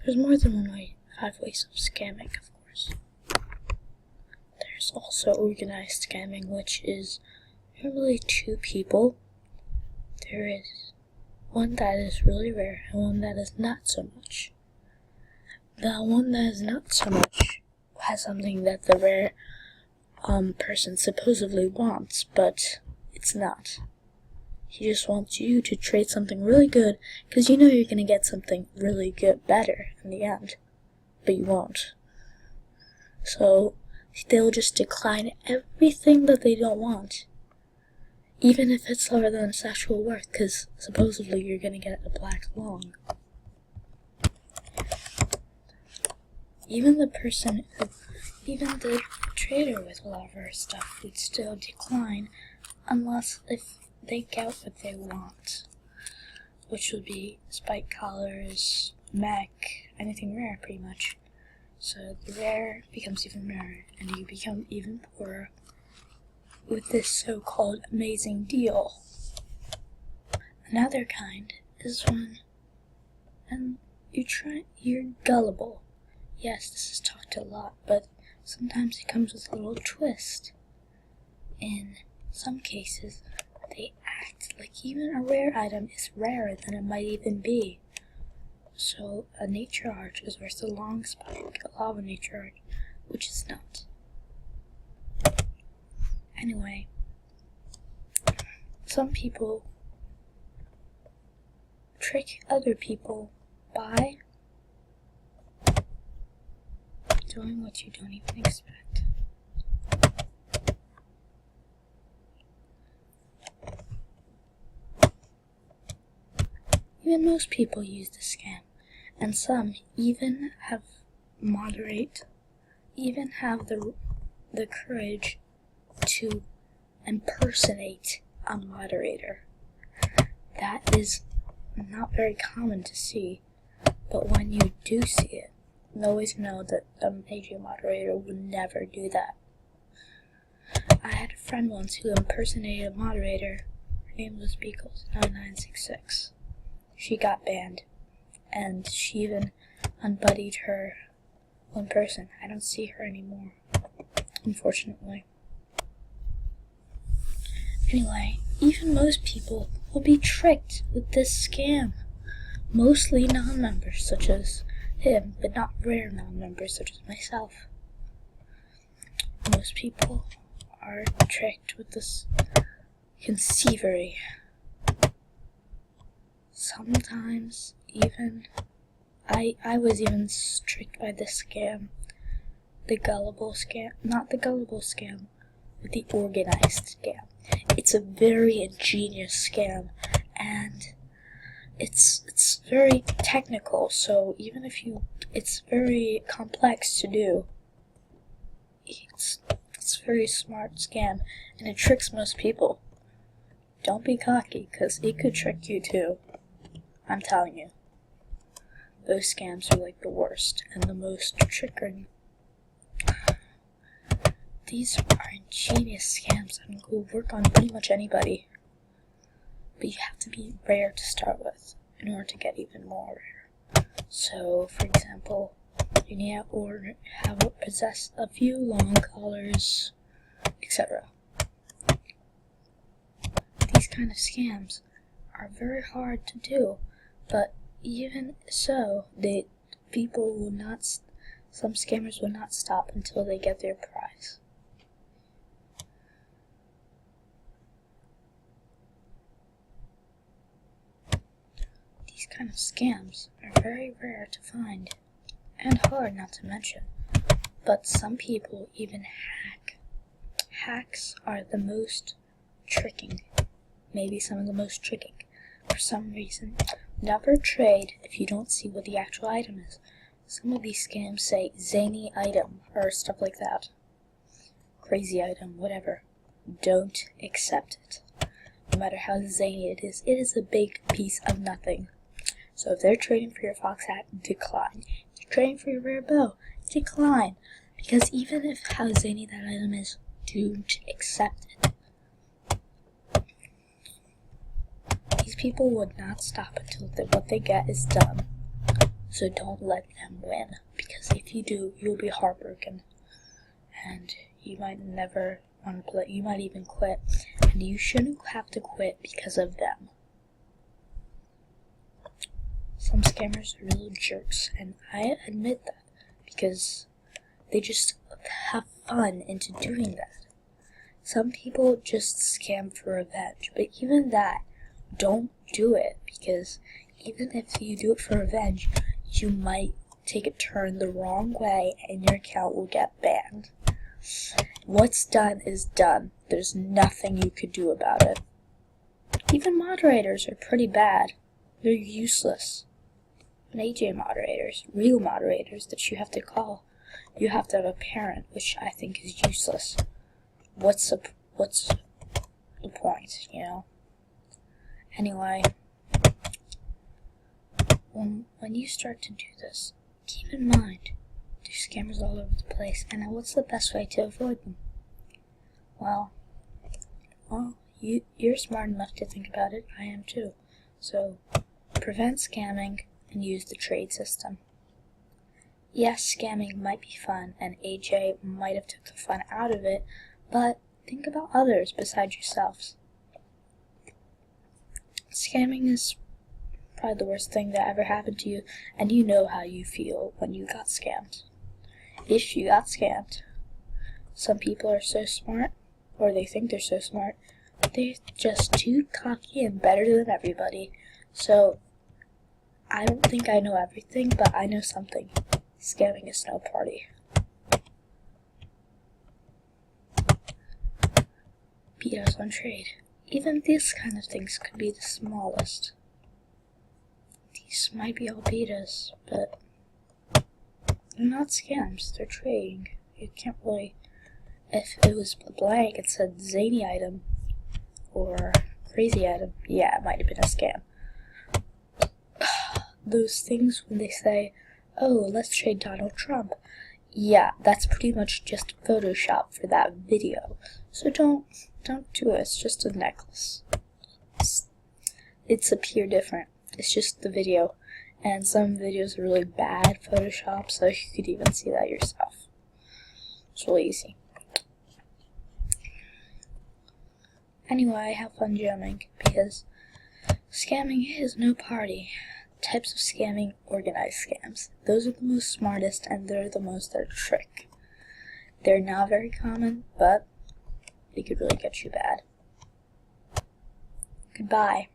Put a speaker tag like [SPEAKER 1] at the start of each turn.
[SPEAKER 1] There's more than 5 ways of scamming, of course. There's also organized scamming, which is normally 2 people. There is one that is really rare and one that is not so much. The one that is not so much has something that the rare person supposedly wants, but it's not. He just wants you to trade something really good, because you know you're going to get something really good, better in the end, but you won't. So they'll just decline everything that they don't want, even if it's lower than its actual worth, because supposedly you're going to get a black lung. Even the trader with a lot of rare stuff would still decline unless if they get what they want, which would be spike collars, mech, anything rare pretty much. So the rare becomes even rarer, and you become even poorer with this so-called amazing deal. Another kind is when you're gullible. Yes, this is talked a lot, but sometimes it comes with a little twist. In some cases, they act like even a rare item is rarer than it might even be. So a nature arch is worth a long spike, a lava nature arch, which is not. Anyway, some people trick other people by doing what you don't even expect. Even most people use the scam, and some even have the courage to impersonate a moderator. That is not very common to see, but when you do see it, always know that a major moderator would never do that. I had a friend once who impersonated a moderator. Her name was Beagles9966. She got banned, and she even unbuddied her one person. I don't see her anymore, unfortunately. Anyway, even most people will be tricked with this scam. Mostly non-members, such as him, but not rare non-members, such as myself. Most people are tricked with this conceivery. Sometimes even I was even tricked by this scam. The gullible scam, not the gullible scam, but the organized scam. It's a very ingenious scam, and it's very technical, so even if it's very complex to do. It's a very smart scam, and it tricks most people. Don't be cocky, because it could trick you too. I'm telling you. Those scams are like the worst and the most triggering. These are ingenious scams and will work on pretty much anybody. But you have to be rare to start with in order to get even more rare. So, for example, you need to possess a few long collars, etc. These kind of scams are very hard to do, but even so, some scammers will not stop until they get their prize. These kind of scams are very rare to find, and hard not to mention, but some people even hack. Hacks are the most tricking, maybe some of the most tricking. For some reason, never trade if you don't see what the actual item is. Some of these scams say zany item or stuff like that. Crazy item, whatever. Don't accept it. No matter how zany it is a big piece of nothing. So if they're trading for your fox hat, decline. If they're trading for your rare bow, decline. Because even if how zany that item is, don't accept it. These people would not stop until what they get is done. So don't let them win, because if you do, you'll be heartbroken, and you might never want to play. You might even quit, and you shouldn't have to quit because of them. Some scammers are real jerks, and I admit that, because they just have fun into doing that. Some people just scam for revenge, but even that, don't do it, because even if you do it for revenge, you might take a turn the wrong way and your account will get banned. What's done is done. There's nothing you could do about it. Even moderators are pretty bad. They're useless. And AJ moderators, real moderators that you have to call, you have to have a parent, which I think is useless. What's the point, you know? Anyway, when you start to do this, keep in mind, there's scammers all over the place, and what's the best way to avoid them? Well, you're smart enough to think about it, I am too. So, prevent scamming and use the trade system. Yes, scamming might be fun, and AJ might have took the fun out of it, but think about others besides yourselves. Scamming is probably the worst thing that ever happened to you, and you know how you feel when you got scammed. If you got scammed, some people are so smart, or they think they're so smart, they're just too cocky and better than everybody. So, I don't think I know everything, but I know something. Scamming is no party. Beat us on trade. Even these kind of things could be the smallest. These might be all betas, but they're not scams, they're trading. You can't really, if it was blank, it said zany item, or crazy item, yeah, it might have been a scam. Those things when they say, oh, let's trade Donald Trump, yeah, that's pretty much just Photoshop for that video. So don't do it, it's just a necklace. It's appear different. It's just the video, and some videos are really bad Photoshop, so you could even see that yourself. It's really easy. Anyway, have fun jamming, because scamming is no party. Types of scamming, organized scams. Those are the most smartest, and they're the most that are trick. They're not very common, but they could really get you bad. Goodbye.